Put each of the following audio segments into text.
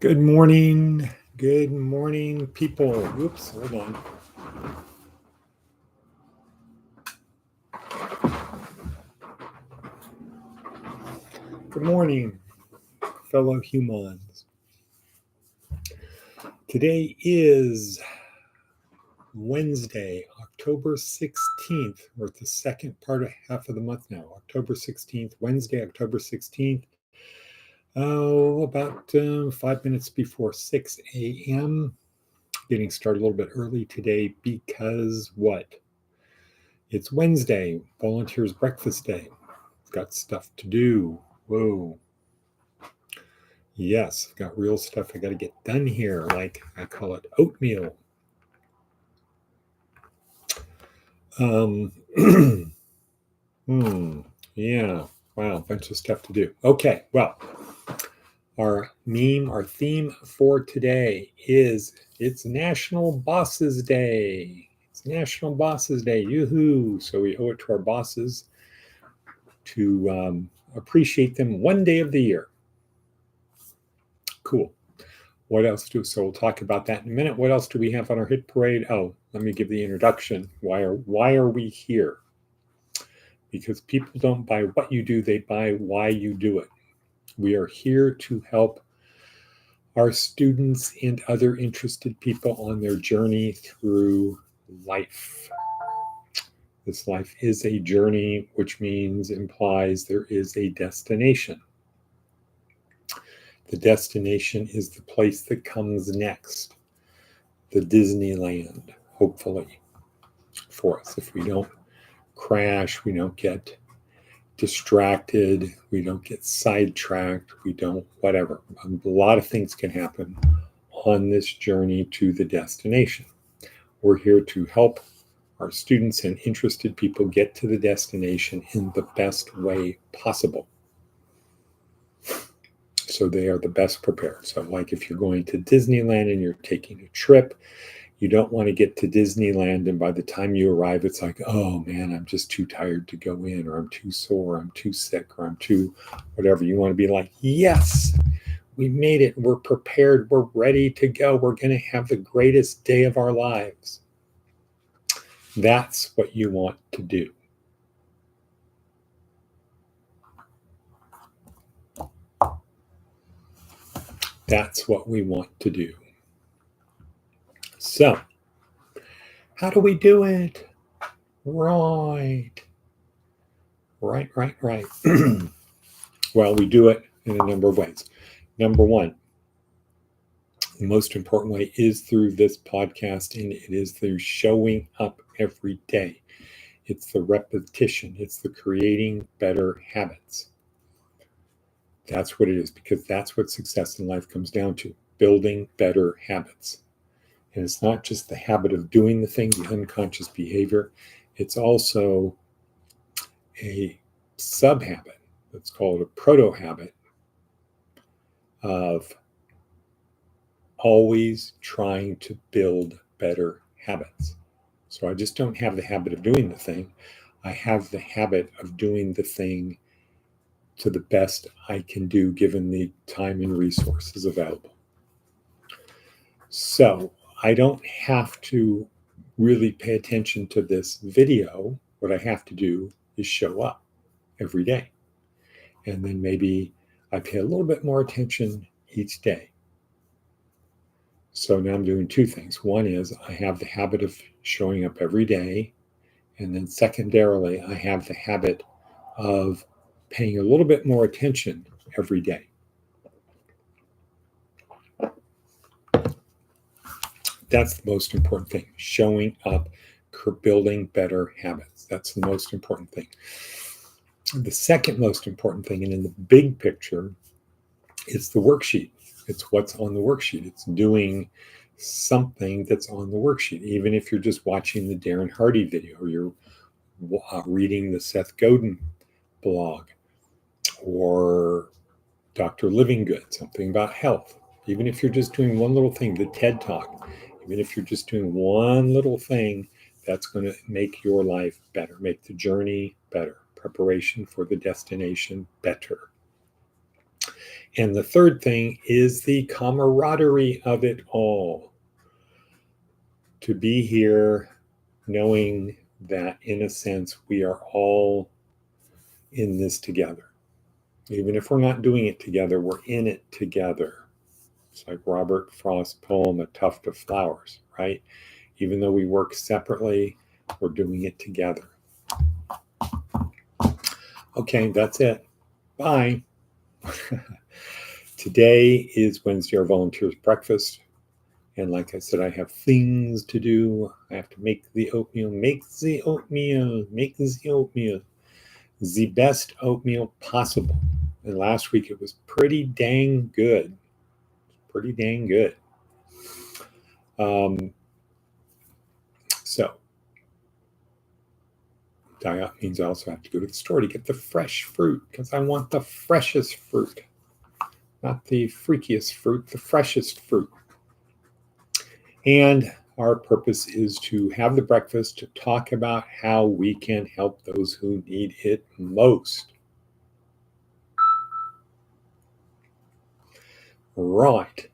Good morning. Good morning, people. Oops, hold on. Good morning, fellow humans. Today is Wednesday, October 16th. We're at the second part of half of the month now. October 16th, Wednesday, October 16th. Oh, about 5 minutes before 6 a.m. Getting started a little bit early today because what? It's Wednesday, Volunteers Breakfast Day. Got stuff to do. Whoa. Yes, I've got real stuff I got to get done here. Like I call it oatmeal. Yeah. Wow, a bunch of stuff to do. Okay, well, our theme for today is it's National Bosses Day. It's National Bosses Day. Yoo-hoo. So we owe it to our bosses to appreciate them one day of the year. Cool. What else so we'll talk about that in a minute. What else do we have on our hit parade? Oh, let me give the introduction. Why are we here? Because people don't buy what you do, they buy why you do it. We are here to help our students and other interested people on their journey through life. This life is a journey, which implies there is a destination. The destination is the place that comes next, the Disneyland, hopefully, for us. If we don't crash, we don't get distracted, we don't get sidetracked, we don't whatever. A lot of things can happen on this journey to the destination. We're here to help our students and interested people get to the destination in the best way possible, so they are the best prepared. So like if you're going to Disneyland and you're taking a trip, you don't want to get to Disneyland and by the time you arrive, it's like, oh man, I'm just too tired to go in, or I'm too sore, I'm too sick, or I'm too whatever. You want to be like, yes, we made it. We're prepared. We're ready to go. We're going to have the greatest day of our lives. That's what you want to do. That's what we want to do. So, how do we do it? Right. Well, we do it in a number of ways. Number one, the most important way is through this podcast, and it is through showing up every day. It's the repetition. It's the creating better habits. That's what it is, because that's what success in life comes down to, building better habits. And it's not just the habit of doing the thing, the unconscious behavior. It's also a sub-habit. Let's call it a proto-habit of always trying to build better habits. So I just don't have the habit of doing the thing. I have the habit of doing the thing to the best I can do given the time and resources available. So I don't have to really pay attention to this video. What I have to do is show up every day. And then maybe I pay a little bit more attention each day. So now I'm doing two things. One is I have the habit of showing up every day. And then secondarily, I have the habit of paying a little bit more attention every day. That's the most important thing, showing up, building better habits. That's the most important thing. The second most important thing, and in the big picture, it's the worksheet. It's what's on the worksheet. It's doing something that's on the worksheet. Even if you're just watching the Darren Hardy video, or you're reading the Seth Godin blog, or Dr. Livinggood, something about health. Even if you're just doing one little thing, the TED Talk, even if you're just doing one little thing, that's going to make your life better, make the journey better, preparation for the destination better. And the third thing is the camaraderie of it all. To be here knowing that, in a sense, we are all in this together. Even if we're not doing it together, we're in it together. It's like Robert Frost's poem, A Tuft of Flowers, right? Even though we work separately, we're doing it together. Okay, that's it. Bye. Today is Wednesday, our volunteers breakfast. And like I said, I have things to do. I have to make the oatmeal, make the best oatmeal possible. And last week it was pretty dang good. So that means I also have to go to the store to get the fresh fruit because I want the freshest fruit, not the freakiest fruit, the freshest fruit. And our purpose is to have the breakfast to talk about how we can help those who need it most. Right.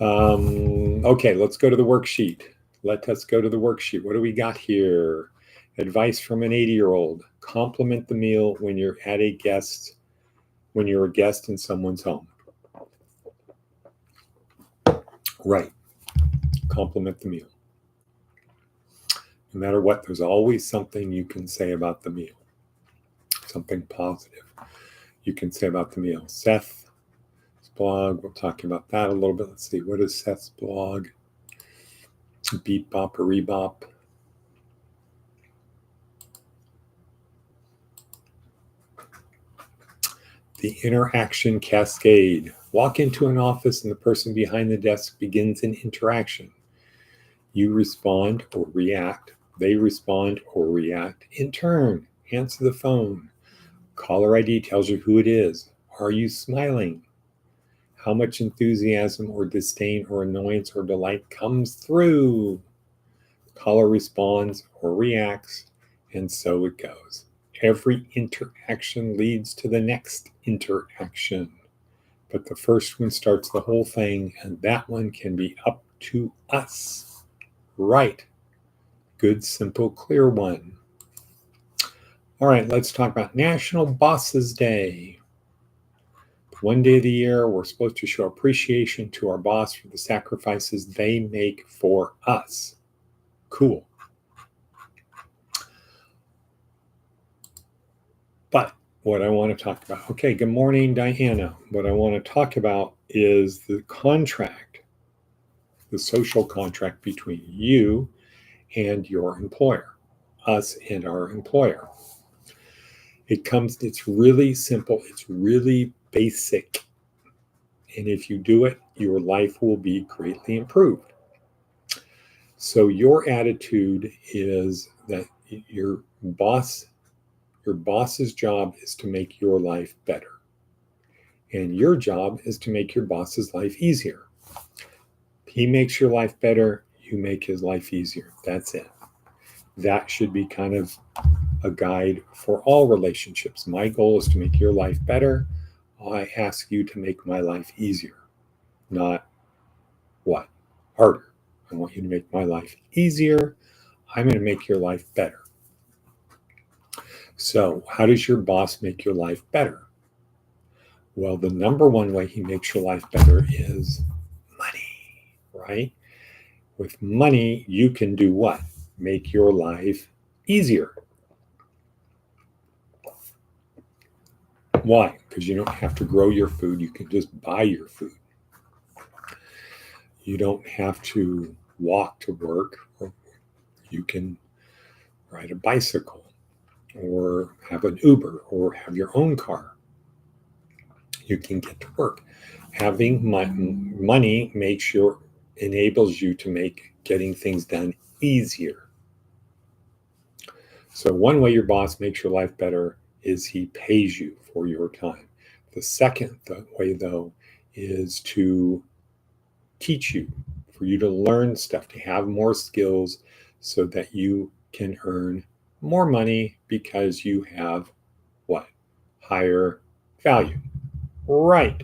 Okay, let's go to the worksheet. Let us go to the worksheet. What do we got here? Advice from an 80-year-old. Compliment the meal when you're a guest in someone's home. Right. Compliment the meal. No matter what, there's always something you can say about the meal. Something positive you can say about the meal. Seth's blog, we'll talk about that a little bit. Let's see, what is Seth's blog? Beep, bop, or rebop. The interaction cascade. Walk into an office and the person behind the desk begins an interaction. You respond or react. They respond or react. In turn, answer the phone. Caller ID tells you who it is. Are you smiling? How much enthusiasm or disdain or annoyance or delight comes through? Caller responds or reacts, and so it goes. Every interaction leads to the next interaction. But the first one starts the whole thing, and that one can be up to us. Right. Good, simple, clear one. All right, let's talk about National Bosses Day. One day of the year, we're supposed to show appreciation to our boss for the sacrifices they make for us. Cool. But what I want to talk about, okay, good morning, Diana. What I want to talk about is the contract, the social contract between you and your employer, us and our employer. It's really simple. It's really basic. And if you do it, your life will be greatly improved. So your attitude is that your boss's job is to make your life better. And your job is to make your boss's life easier. He makes your life better, you make his life easier. That's it. That should be kind of a guide for all relationships. My goal is to make your life better. I ask you to make my life easier, not what? Harder. I want you to make my life easier. I'm going to make your life better. So, how does your boss make your life better? Well, the number one way he makes your life better is money, right? With money, you can do what? Make your life easier. Why? Because you don't have to grow your food. You can just buy your food. You don't have to walk to work. Or you can ride a bicycle or have an Uber or have your own car. You can get to work. Having money enables you to make getting things done easier. So one way your boss makes your life better is he pays you for your time. The second way, though, is to teach you, for you to learn stuff, to have more skills so that you can earn more money because you have what? Higher value. right.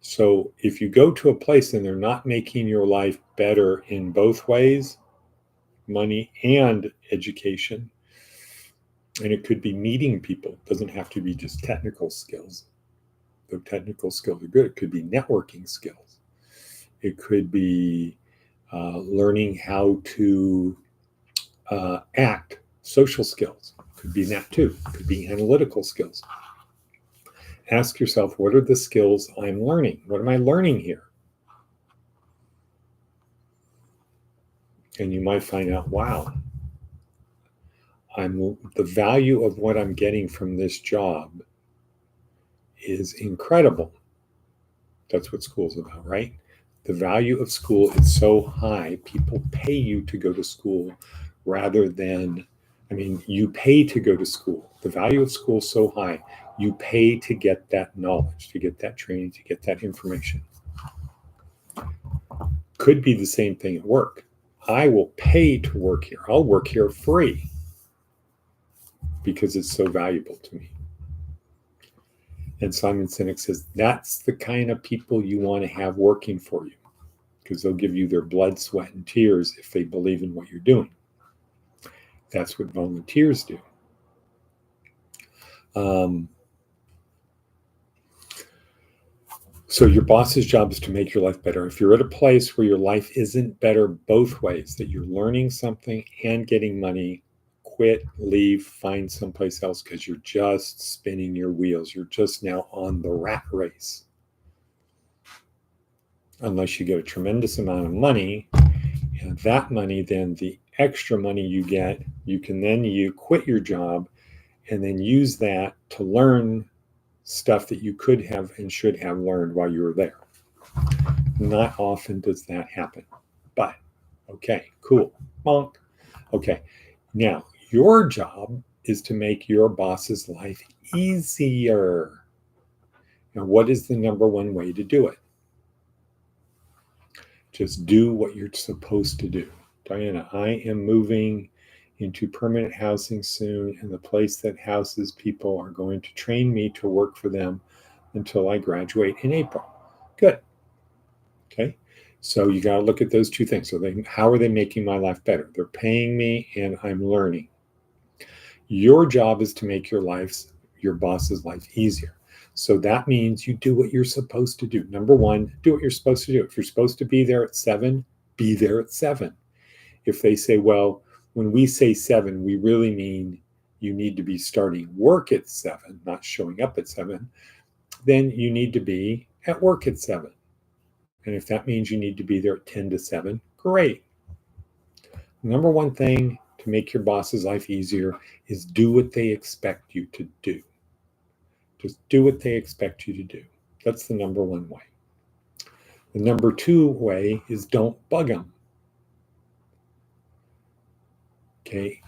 So if you go to a place and they're not making your life better in both ways, money and education, and it could be meeting people, it doesn't have to be just technical skills. Though technical skills are good, it could be networking skills. It could be learning how to act, social skills. Could be that too. Could be analytical skills. Ask yourself, what are the skills I'm learning? What am I learning here? And you might find out, wow, the value of what I'm getting from this job is incredible. That's what school's about, right? The value of school is so high, people pay you to go to school rather than, you pay to go to school. The value of school is so high, you pay to get that knowledge, to get that training, to get that information. Could be the same thing at work. I will pay to work here. I'll work here free because it's so valuable to me. And Simon Sinek says that's the kind of people you want to have working for you, because they'll give you their blood, sweat, and tears if they believe in what you're doing. That's what volunteers do. So your boss's job is to make your life better. If you're at a place where your life isn't better both ways, that you're learning something and getting money, quit, leave, find someplace else, because you're just spinning your wheels. You're just now on the rat race. Unless you get a tremendous amount of money, and that money, then the extra money you get, you quit your job and then use that to learn stuff that you could have and should have learned while you were there. Not often does that happen, but okay, cool. Bonk. Okay, now your job is to make your boss's life easier. Now, what is the number one way to do it? Just do what you're supposed to do. Diana, I am moving into permanent housing soon, and the place that houses people are going to train me to work for them until I graduate in April. Good. Okay. So you got to look at those two things. So how are they making my life better? They're paying me and I'm learning. Your job is to make your boss's life easier. So that means you do what you're supposed to do. Number one, do what you're supposed to do. If you're supposed to be there at 7, be there at 7. If they say, well, when we say 7, we really mean you need to be starting work at 7, not showing up at 7, then you need to be at work at 7. And if that means you need to be there at 10 to 7, great. Number one thing to make your boss's life easier is do what they expect you to do. Just do what they expect you to do. That's the number one way. The number two way is don't bug them. Okay?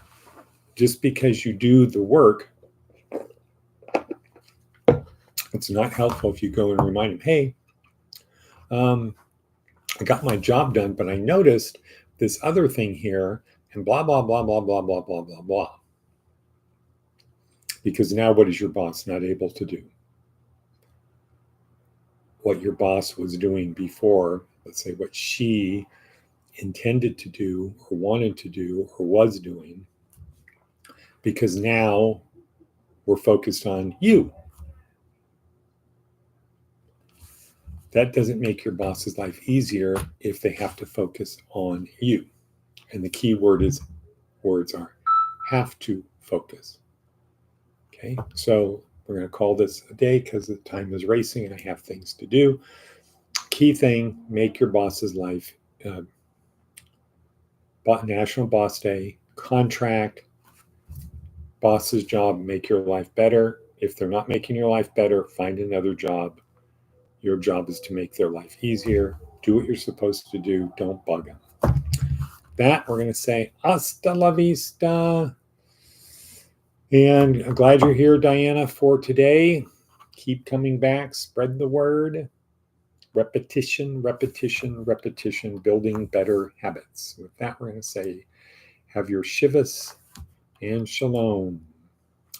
Just because you do the work, it's not helpful if you go and remind them, hey, I got my job done, but I noticed this other thing here, and blah, blah, blah, blah, blah, blah, blah, blah, blah. Because now what is your boss not able to do? What your boss was doing before, let's say what she intended to do or wanted to do or was doing, because now we're focused on you. That doesn't make your boss's life easier if they have to focus on you. And the key words are have to focus. Okay, so we're going to call this a day because the time is racing and I have things to do. Key thing, make your boss's life, National Boss Day, contract, boss's job, make your life better. If they're not making your life better, find another job. Your job is to make their life easier. Do what you're supposed to do. Don't bug them. That we're going to say hasta la vista. And I'm glad you're here, Diana, for today. Keep coming back. Spread the word. Repetition, repetition, repetition, building better habits. With that, we're going to say, have your Shivas and Shalom.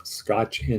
Scotch and